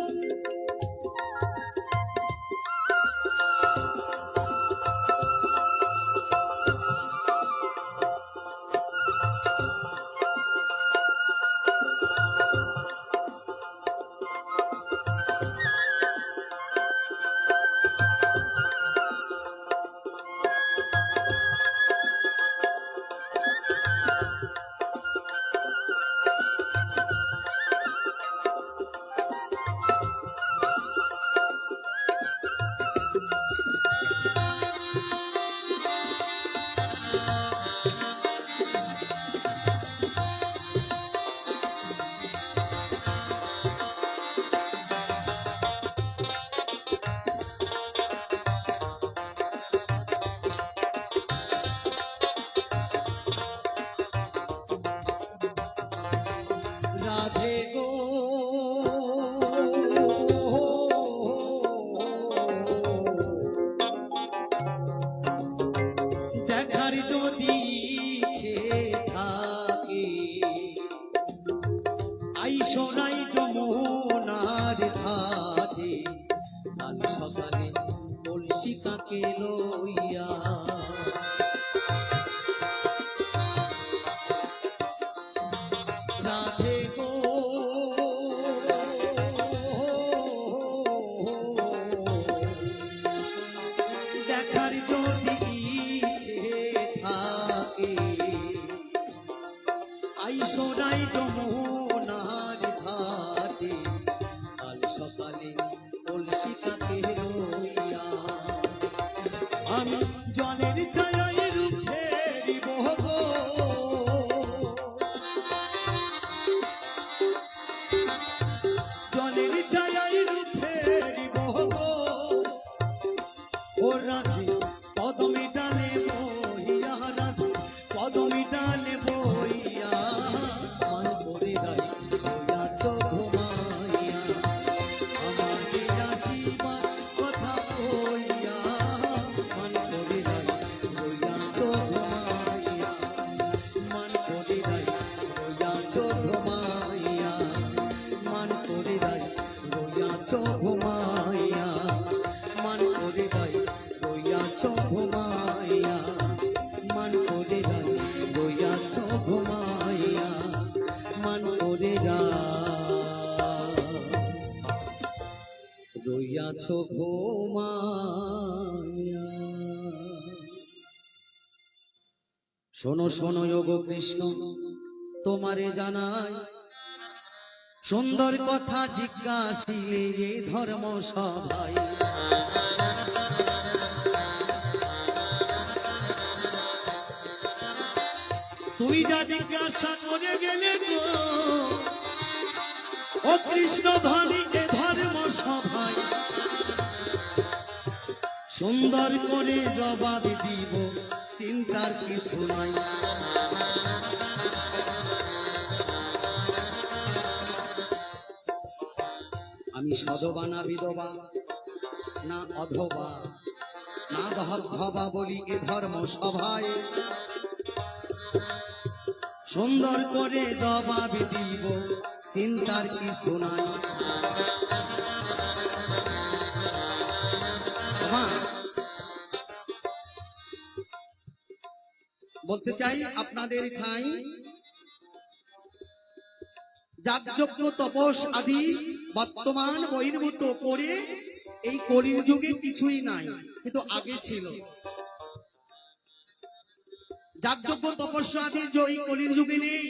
রাধে গো দেখার যদি ইচ্ছে থাকে আইসো নাই যমুনার ঘাটে কাল সকালে কলসি কাকে লইয়া রাধে গো দেখার যদি ইচ্ছে থাকে আইসো নাই যমুনা ঘুমাইয়া মান করে রাই রইয়াছ ঘুমাইয়া মান করে রাই রইয়াছ ঘুমাইয়া মান করে রইয়াছ ঘুমাইয়া। শোনো শোনো গো কৃষ্ণ তোমারে জানাই সুন্দর কথা জিজ্ঞাসিলে যে ধর্ম সভায় তুমি যা জিজ্ঞাসা করে গেলে গো ও কৃষ্ণ ধনী এ ধর্ম সভায় সুন্দর করে জবাব দিব চিন্তার কিছু নাই। আমি সদবা না বিধবা না অধবা না ধবা বলি এ ধর্ম সভায় সুন্দর করে জবাব দিব চিন্তার কিছু নাই। বলতে চাই আপনাদের ঠাই যাগযজ্ঞ তপস আদি বর্তমান বহির্ভূত করে এই কলির যুগে কিছুই নাই, কিন্তু আগে ছিল। যাগযজ্ঞ তপস্যা আদি যে এই কলির যুগে নেই,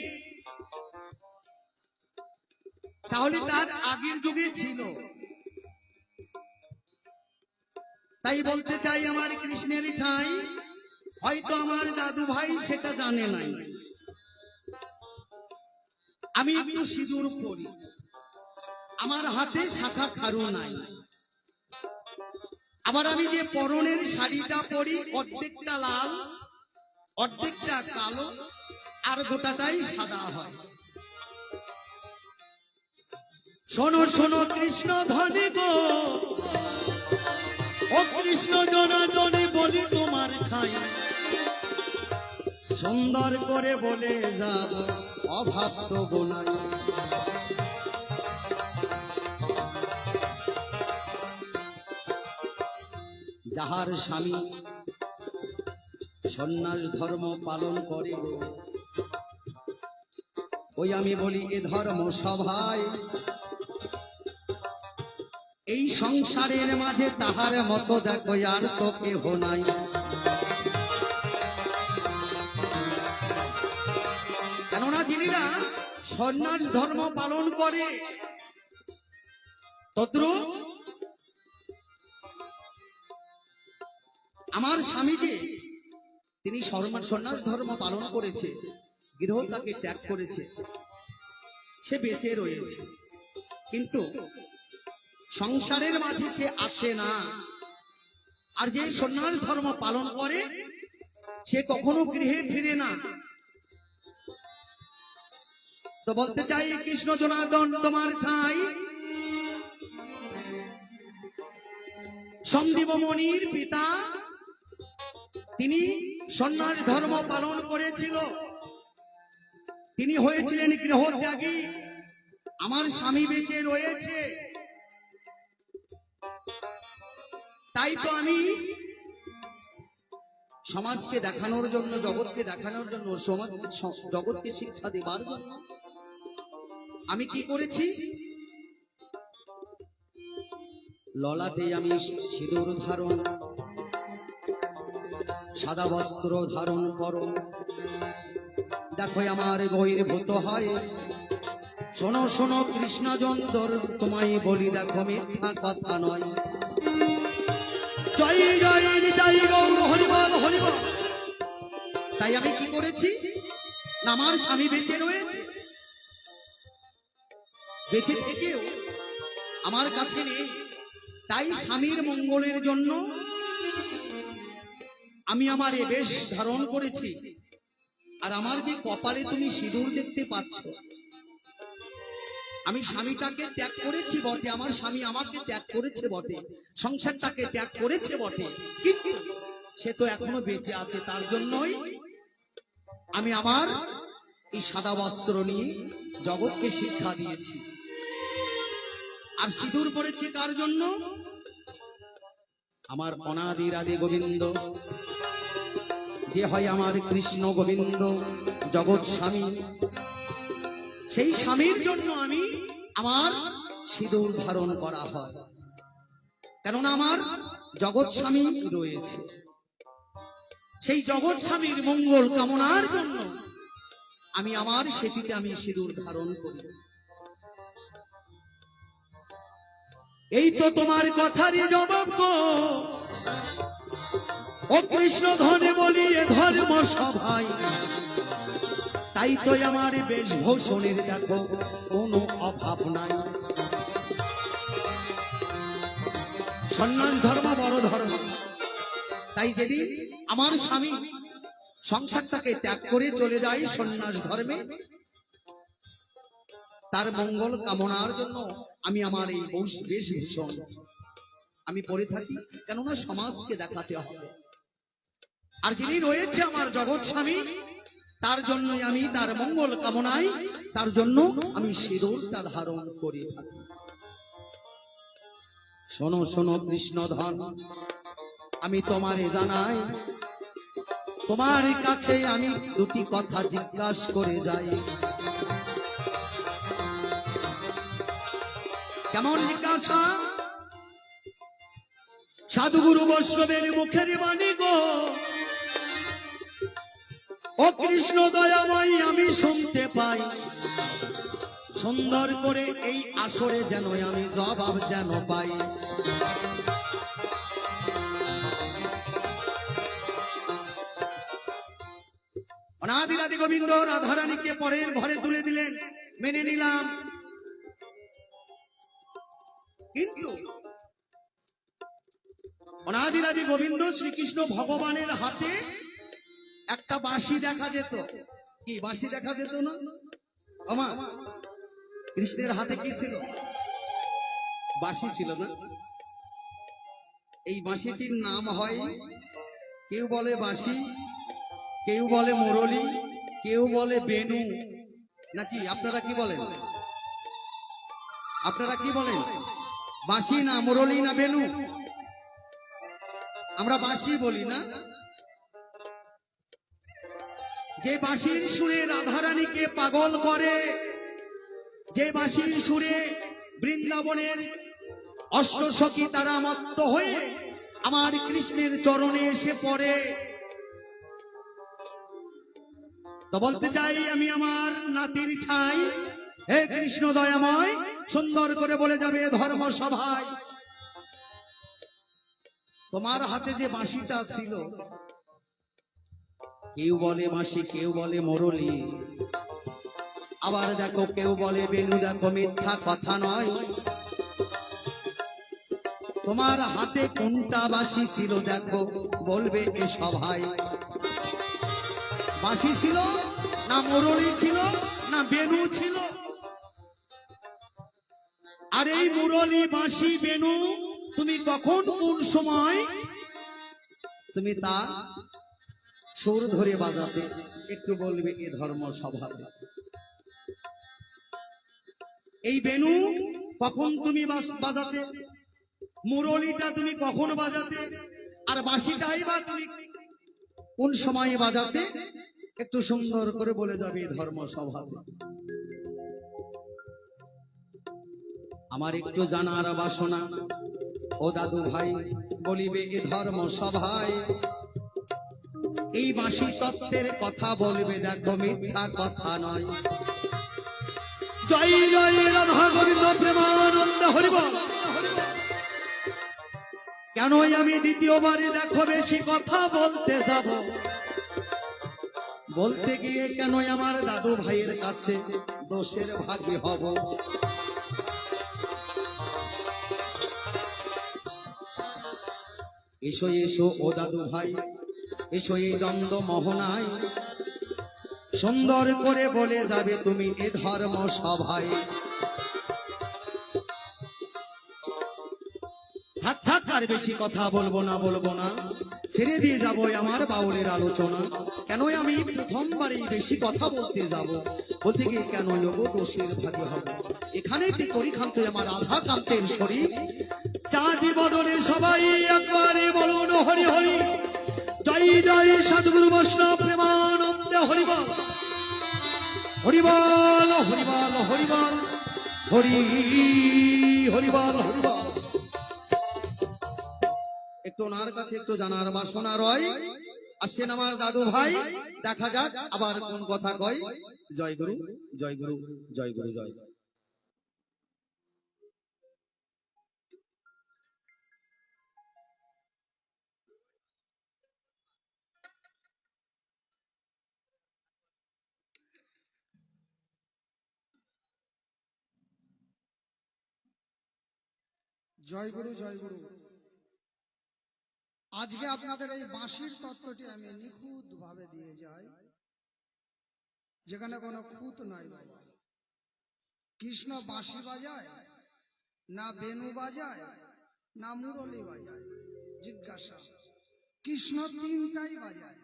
তাহলে তার আগের যুগে ছিল। তাই বলতে চাই আমার কৃষ্ণের ঠাই হয়তো আমার দাদু ভাই সেটা জানে নাই। আমি একটু সিঁদুর পরি, আমার হাতে শাখা খারু নাই, আবার আমি যে পরনের শাড়িটা পরি অর্ধেকটা লাল অর্ধেকটা কালো আর গোটাটাই সাদা হয়। শোনো শোনো কৃষ্ণ ধনী গো ও কৃষ্ণ জনার্দনে বলি তোমার ঠাই সুন্দর করে বলে যাব অভাব তো গোনাই। যাহার স্বামী সন্ন্যাস ধর্ম পালন করে গো, ওই আমি বলি এ ধর্ম সভায় এই সংসারের মাঝে তাহার মতো দেখো আর তো কেহ নাই। কেননা যিনিরা সন্ন্যাস ধর্ম পালন করে তদ্রূপ আমার স্বামী যে তিনি সন্ন্যাস ধর্ম পালন করেছে, গৃহ তাকে ত্যাগ করেছে, সে বেঁচে রয়েছে, কিন্তু সংসারের মাঝে সে আসে না। আর যে সন্ন্যাস ধর্ম পালন করে সে কখনো গৃহে ফিরে না। তো বলতে চাই কৃষ্ণ জনার্দন তোমার ঠাই সন্দীপ মণির পিতা, তিনি সন্ন্যাস ধর্ম পালন করেছিল, তিনি হয়েছিলেন গৃহত্যাগী। আমার স্বামী বেঁচে রয়েছে, তাই তো আমি সমাজকে দেখানোর জন্য, জগৎকে দেখানোর জন্য, জগৎকে শিক্ষা দেবার জন্য আমি কি করেছি, ললাটে আমি সিঁদুর ধারণ, সাদা বস্ত্র ধারণ করো, দেখো আমার বহির্ভূত হয়। শোনো শোনো কৃষ্ণ যন্তর তোমায় বলি, দেখো মিথ্যা কথা নয়। জয় জয় নিতাই গৌর হরিবল হরিবল। তাই আমি কি করেছি না, আমার স্বামী বেঁচে রয়েছে, বেঁচে থেকেও আমার কাছে নেই, তাই স্বামীর মঙ্গলের জন্য আমি আমার এ বেশ ধারণ করেছি। আর আমার যে কপালে তুমি সিঁদুর দেখতে পাচ্ছ, আমি স্বামীটাকে ত্যাগ করেছি বটে, আমার স্বামী আমাকে ত্যাগ করেছে বটে, সংসারটাকে ত্যাগ করেছে বটে, কিন্তু সে তো এখনো বেঁচে আছে। তার জন্যই আমি আমার এই সাদা বস্ত্র নিয়ে জগৎকে শিক্ষা দিয়েছি। আর সিঁদুর পরেছি কার জন্য? আমার অনাদির আদি গোবিন্দ, যে হয় আমার কৃষ্ণ গোবিন্দ জগৎ স্বামী, সেই স্বামীর জন্য আমি আমার সিঁদুর ধারণ করা হয়। কেননা আমার জগৎ স্বামী রয়েছে, সেই জগৎ স্বামীর মঙ্গল কামনার জন্য আমি আমার সেটিতে আমি সিঁদুর ধারণ করি। এই তো তোমার কথারই জবাব গো ও কৃষ্ণ ধনে বলি এ ধর্ম সভায়। তাই তো আমার বেশভূষণের দেখো কোনো অভাব নাই। সন্ন্যাস ধর্ম বড় ধর্ম। তাই যেদিন আমার স্বামী সংসারটাকে ত্যাগ করে চলে যায় সন্ন্যাস ধর্মে, তার মঙ্গল কামনার জন্য আমি আমার এই বেশভূষণ আমি পরে থাকি, কেননা সমাজকে দেখাতে হবে। আর যিনি রয়েছে আমার জগৎ স্বামী, তার জন্যই আমি তার মঙ্গল কামনায় তার জন্য আমি সিঁদুরটা ধারণ করে থাকি। শোনো শোনো কৃষ্ণধন, আমি তোমারে জানাই, তোমার কাছে আমি দুটি কথা জিজ্ঞাসা করে যাই। কেমন জিজ্ঞাসা? সাধুগুরু বৈষ্ণবের মুখের বাণী গো ও কৃষ্ণ দয়াময় আমি শুনতে পাই। সুন্দর করে এই আসরে যেন আমি জবাব যেন পাই। অনাদির আদি গোবিন্দ রাধারানীকে পরের ঘরে তুলে দিলেন, মেনে নিলাম। কিন্তু অনাদির আদি গোবিন্দ শ্রীকৃষ্ণ ভগবানের হাতে একটা বাঁশি দেখা যেত। কি বাঁশি দেখা যেত না? আমার কৃষ্ণের হাতে কি ছিল? বাঁশি ছিল না? এই বাঁশিটির নাম হয়, কেউ বলে বাঁশি, কেউ বলে মুরলী, কেউ বলে বেনু, নাকি আপনারা কি বলেন? আপনারা কি বলেন? বাঁশি না মুরলী না বেনু? আমরা বাঁশি বলি না? যে বাঁশির সুরে রাধারানীকে পাগল করে, যে বাঁশির সুরে বৃন্দাবনের অষ্টসখী তারা মত্ত হয়ে আমার কৃষ্ণের চরণে এসে পড়ে। তো বলতে চাই আমি আমার নাতির ঠাই, হে কৃষ্ণ দয়াময়, সুন্দর করে বলে যাবে ধর্ম সভায়। তোমার হাতে যে বাঁশিটা ছিল, কেউ বলে বাঁশি, কেউ বলে মুরলী, আবার দেখো কেউ বলে বেনু। দেখো মিথ্যা কথা নয়, তোমার হাতে কোনটা বাঁশি ছিল দেখো, বলবে এ সভায়। বাঁশি ছিল না মুরলী ছিল না বেনু ছিল? আর এই মুরলী বাঁশি বেনু তুমি কখন কোন সময় তুমি তা সুর ধরে বাজাতে, একটু বলবে এ ধর্ম সভাতে। এই বেনু কখন তুমি বাজাতে, মুরলীটা তুমি কখন বাজাতে, আর বাঁশিটাই বা তুমি কোন সময় বাজাতে, একটু সুন্দর করে বলে যাবে এ ধর্ম সভাতে। আমার একটু জানার বাসনা, ও দাদু ভাই, বলিবে এ ধর্ম সভায়। এই বাঁশি তত্ত্বের কথা বলবে, দেখো মিথ্যা কথা নয়। জয় জয় রাধা গোবিন্দ প্রেমানন্দ হরিবল। কেন আমি দ্বিতীয়বারে দেখো বেশি কথা বলতে যাব? বলতে গিয়ে কেন আমার দাদু ভাইয়ের কাছে দোষের ভাগী হব? এসো এসো ও দাদু ভাই, এসো এই দ্বন্দ্ব মোহনায়, সুন্দর করে বলে যাবে তুমি এ ধর্ম সভায়। থাক থাক, আর বেশি কথা বলবো না, ছেড়ে দিয়ে যাবো আমার বাউলের আলোচনা। কেন আমি প্রথমবারই বেশি কথা বলতে যাব, বলতে গিয়ে কেন লোক দোষের ভাগে হবে। এখানেই করি খান্ত আমার রাধা কান্তের শরীর। চাঁদি বদলে সবাই একবারে বলুন হরি হরি, জয় জয় সদ্গুরু বৈষ্ণব প্রেমানন্দে হরিবল, হরিবল হরিবল হরিবল, হরি হরিবল হরিবল। একটু ওনার কাছে একটু জানার বাসনা রয়। আসেন আমার দাদু ভাই, দেখা যাক আবার কোন কথা কয়। জয় গুরু জয় গুরু জয় গুরু জয়। জয় গুরু জয় গুরু। আজকে আপনাদের এই বাঁশির তত্ত্বটি আমি নিখুঁত ভাবে দিয়ে যাই, যেখানে কোনো খুঁত নাই বাবা। কৃষ্ণ বাঁশি বাজায় না বেনু বাজায় না মুরলি বাজায়? জিজ্ঞাসা। কৃষ্ণ তিনটাই বাজায়।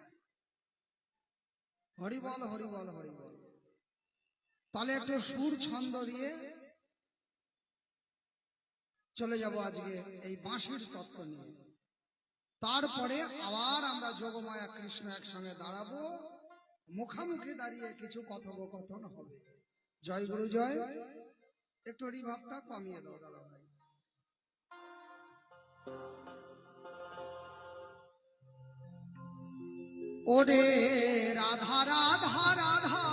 হরিবল হরিবল হরিবল। তাহলে একটু সুর ছন্দ দিয়ে চলে যাব আজকে এই বাঁশির তত্ত্ব নিয়ে। তারপরে আবার আমরা যোগমায়া কৃষ্ণ একসঙ্গে দাঁড়াবো, মুখামুখি দাঁড়িয়ে কিছু কথোপকথন হবে। জয় গুরু জয়। একটু রিভাবটা কমিয়ে দাও দাদা ভাই। ওরে রাধা রাধা রাধা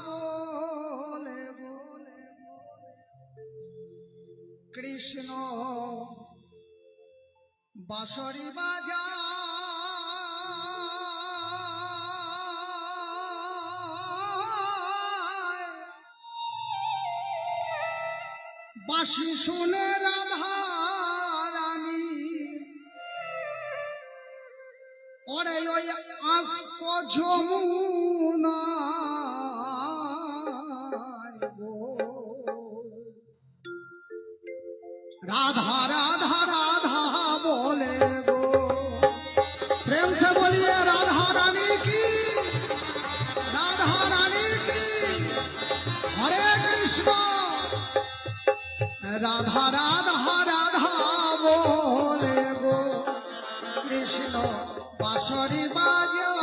বলে বলে কৃষ্ণ বাঁশরি বাজা, বাঁশি শুনে রাধা রানী ওরে ওই আস্ত যমুনায় গো। রাধা রাধা রাধা बोले गो। प्रेम से बोलिए राधा रानी की, राधा रानी की। हरे कृष्ण। राधा राधा राधा बोले गो कृष्ण बांसुरी बाजाय,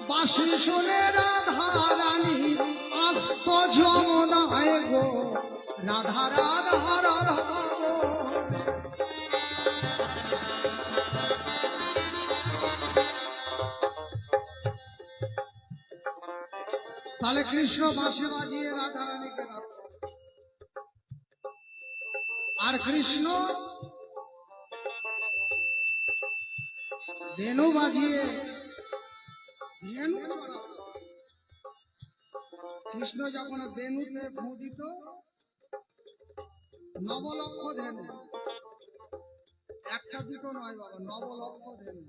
बांसुरी सुने राधा रानी आस्त যমুনায় গো। রাধা রাধা রাধা বলে। তাহলে কৃষ্ণ বাঁশি বাজিয়ে রাধা রানীকে রাখত, আর কৃষ্ণ বেনু বাজিয়ে ধেনু চড়াত। কৃষ্ণ যখন বেনুতে ফু দিত, নবলক্ষ ধেনু, একটা দুটো নয় বাবা, নবলক্ষ ধেনু।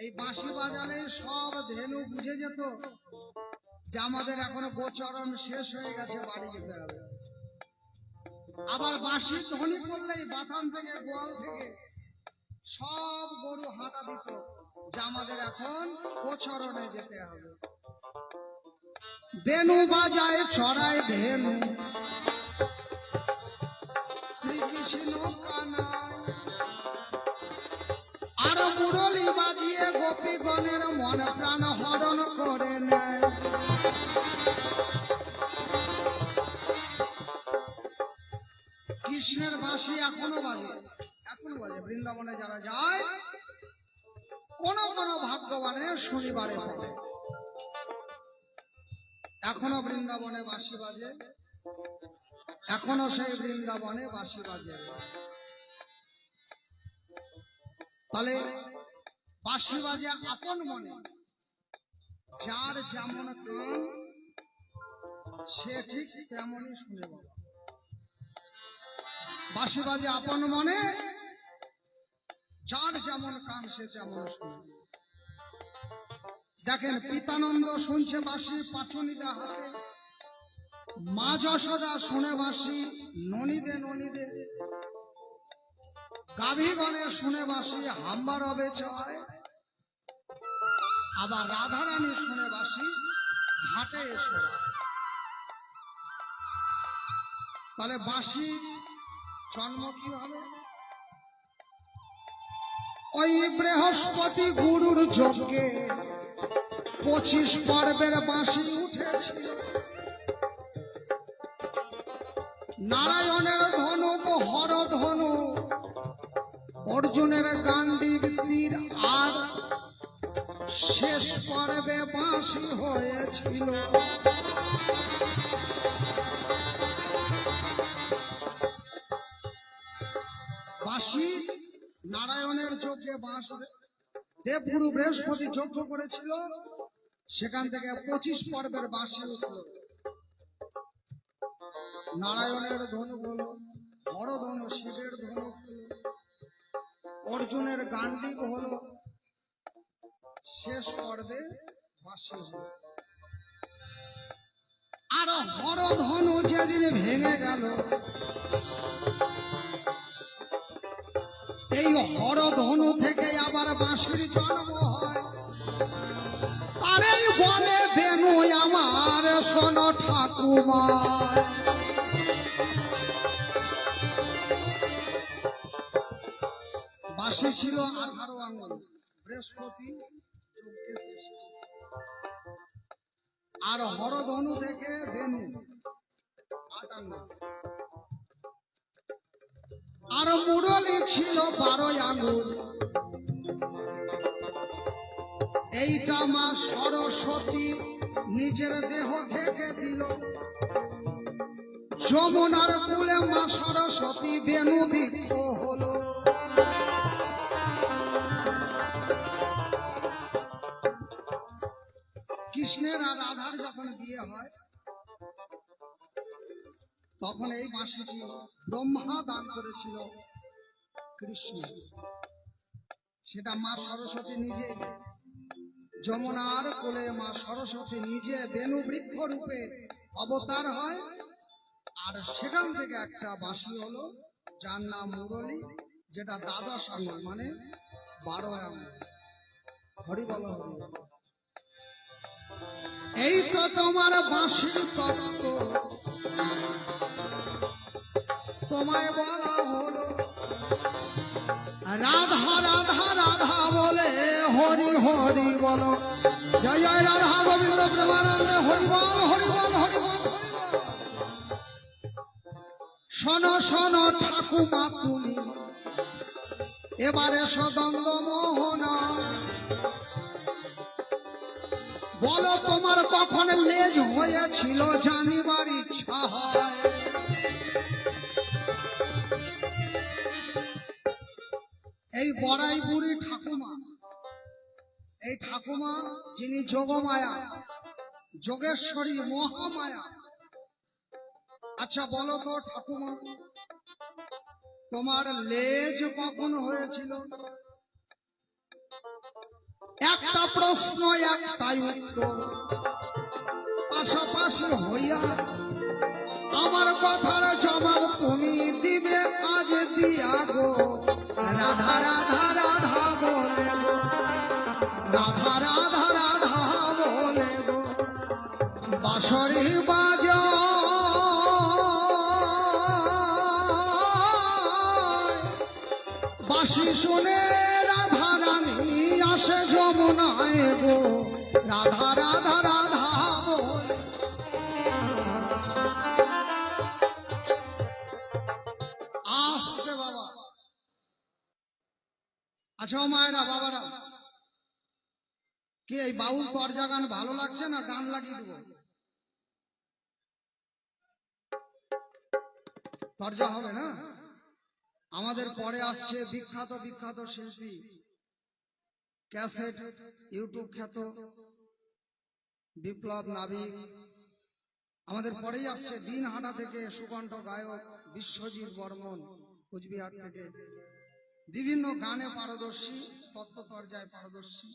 এই বাঁশি বাজালে সব ধেনু বুঝে যেত যে আমাদের এখনো গোচরণ শেষ হয়ে গেছে, বাড়ি যেতে হবে। আবার বাঁশি ধ্বনি করলেই বাথান থেকে গোয়াল থেকে সব গরু হাঁটা দিত যে আমাদের এখন গোচরণে যেতে হবে। বেনু বাজায় চড়ায় ধেনু শ্রীকৃষ্ণ কানায়, আর মুরলি বাজিয়ে গোপীগণের মন প্রাণ হরণ করে নেয়। কৃষ্ণের বাঁশি এখনো বাজে, এখনো বাজে। বৃন্দাবনে যারা যায় কোন কোন ভাগ্যবানে শনিবারে পাবে, এখনো বৃন্দাবনে বাঁশি বাজে, এখনো সেই বৃন্দাবনে বাঁশি বাজে। তাহলে বাঁশি বাজে আপন মনে, যার যেমন কান সে ঠিক তেমনই শুনে বলে। বাঁশি বাজে আপন মনে, যার যেমন কান সে তেমন শুনে। দেখেন পিতানন্দ শুনছে বাঁশি পাচনিদা হাতে, মা যশোদা শুনে বাঁশি ননিদে ননিদে, গাভীগণে শুনে বাসি হাম্বা রবে ছয়, আবার রাধারানী শুনে বাসি ঘাটে এসে রয়। তাহলে বাঁশি জন্ম কি হবে? ওই বৃহস্পতি গুরুর যজ্ঞে 25 পর্বের বাঁশি উঠেছিল। নারায়ণের ধনুক হর ধনু, অর্জুনের গান্ডীব তীর, আর শেষ পর্বে বাঁশি হয়েছিল। বাঁশি নারায়ণের যজ্ঞে বাঁশি দেবগুরু বৃহস্পতি যজ্ঞ করেছিল, সেখান থেকে 25 পর্বের বাঁশি উঠল। নারায়ণের ধনুক হলো, হর ধনু শিবের ধনুক হলো, অর্জুনের গান্ডীব হলো, শেষ পর্বে বাঁশি হলো। আর হর ধনু যেদিন ভেঙে গেল, এই হর ধনু থেকে আবার বাঁশির জন্ম হয়। আরে বলে বেনু আমার শোনো ঠাকুমা, বাঁশি ছিল 18 আঙ্গুল, বৃহস্পতি যজ্ঞে সৃষ্টি। আর হর ধনু থেকে বেনু 8 আঙ্গুল। আর মুরলি ছিল 12 আঙ্গুল। এইটা মা সরস্বতী নিজের দেহ থেকে দিল। যমুনার কূলে মা সরস্বতী বেনু বৃক্ষ হলো। কৃষ্ণের আর রাধার যখন বিয়ে হয়, তখন এই বাঁশিটি ব্রহ্মা দান করেছিল কৃষ্ণ। সেটা মা সরস্বতী নিজে, যমুনার কোলে মা সরস্বতী নিজে বেনু বৃক্ষ রূপে অবতার হয়। আর সেখান থেকে একটা বাঁশি হলো, যার নাম মুরলী, যেটা 12 আঙ্গুল, মানে 12 আঙ্গুল। হরি বল হরি। এই তো তোমার বাঁশির তত্ত্ব, তোমায় বলা হলো। রাধা রাধা রাধা বলে হরি হরি বলো। জয় জয় রাধা গোবিন্দ প্রেমানন্দে হরি বল হরি বল হরি বল হরি বল। শোনো শোনো ঠাকুমা তুমি, এবারে সদন্দ মোহনা, বলো তোমার কখন লেজ হয়েছিল জানিবার ইচ্ছা হয়। এই বড়াই বুড়ি ঠাকুমা, এই ঠাকুমা যিনি যোগমায়া, যোগেশ্বরী, মহামায়া। আচ্ছা বলো তো ঠাকুমা, তোমার লেজ কখন হয়েছিল? একটা প্রশ্ন একটাই উত্তর, পাশাপাশি হইয়া আমার কথার জবাব তুমি দিবে আজ দিয়া গো। রাধা রাধা রাধা বলে গো, রাধা রাধা রাধা বলে গো। বাঁশরি বাজা বাঁশি শুনে রাধা রানী আসে যমুনায় গো। রাধা রাধা রাধা বলে। আসতে বাবা। আচ্ছা ও মায়েরা বাবারা, কি এই বাউল তরজা গান ভালো লাগছে না গান লাগিয়ে দেবো? তরজা হবে না? আমাদের পরে আসছে বিখ্যাত বিখ্যাত শিল্পী, ক্যাসেট ইউটিউব খ্যাত বিপ্লব নাবিক। আমাদের পরেই আসছে দিনহাটা থেকে সুকণ্ঠ গায়ক বিশ্বজিৎ বর্মন, কুচবিহার থেকে বিভিন্ন গানে পারদর্শী, তত্ত্ব তরজায় পারদর্শী।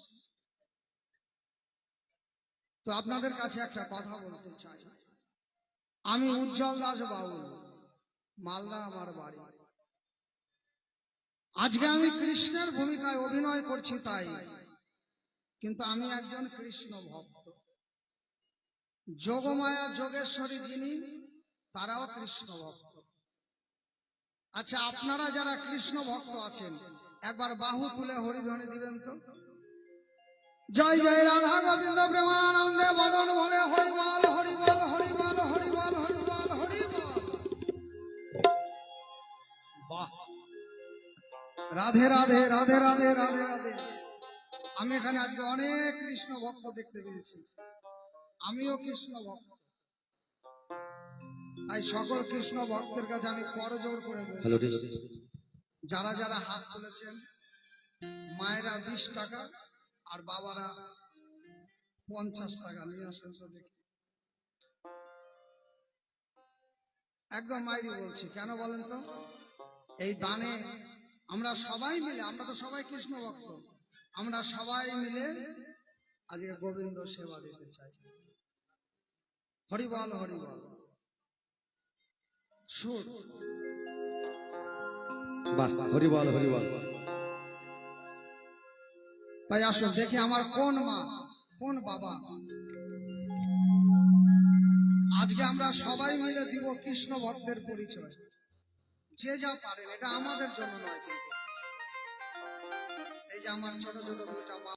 তো আপনাদের কাছে একটা কথা বলতে চাই। আমি উজ্জ্বল দাস বাউল, মালদা আমার বাড়ি। আজকে আমি কৃষ্ণের ভূমিকায় অভিনয় করছি তাই, কিন্তু আমি একজন কৃষ্ণ ভক্ত। যোগমায়া যোগেশ্বরী যিনি, তারাও কৃষ্ণ ভক্ত। আচ্ছা, আপনারা যারা কৃষ্ণ ভক্ত আছেন একবার বাহু তুলে হরিধ্বনি দিবেন তো। জয় জয় রাধা গোবিন্দ প্রেমানন্দে বদন ভরে হরিবল হরিবল হরিবল হরিবল হরিবল হরিবল। বাহ, রাধে রাধে রাধে রাধে রাধে রাধে। আমি এখানে আজকে অনেক কৃষ্ণ ভক্ত দেখতে পেয়েছি, আমিও কৃষ্ণ ভক্ত। তাই সকল কৃষ্ণ ভক্তের কাছে আমি করজোড় করে বলছি, যারা যারা হাত তুলেছেন, মায়েরা 20 টাকা আর বাবারা 50 টাকা নিয়ে আসেন তো দেখি। একদম মাইরি বলছি, কেন বলেন তো? এই দানে আমরা সবাই মিলে, আমরা তো সবাই কৃষ্ণ ভক্ত, আমরা সবাই মিলে আজকে গোবিন্দ সেবা দিতে চাই। হরিবল হরিবল। সুর বাহ, হরিবল হরিবল। তাই আসুন দেখি আমার কোন মা কোন বাবা। আজকে আমরা সবাই মিলে দিব কৃষ্ণ ভক্তের পরিচয়। যে যা পারেন, এটা আমাদের জন্য নয়, কিন্তু এই যে আমার ছোট ছোট দুইটা মা।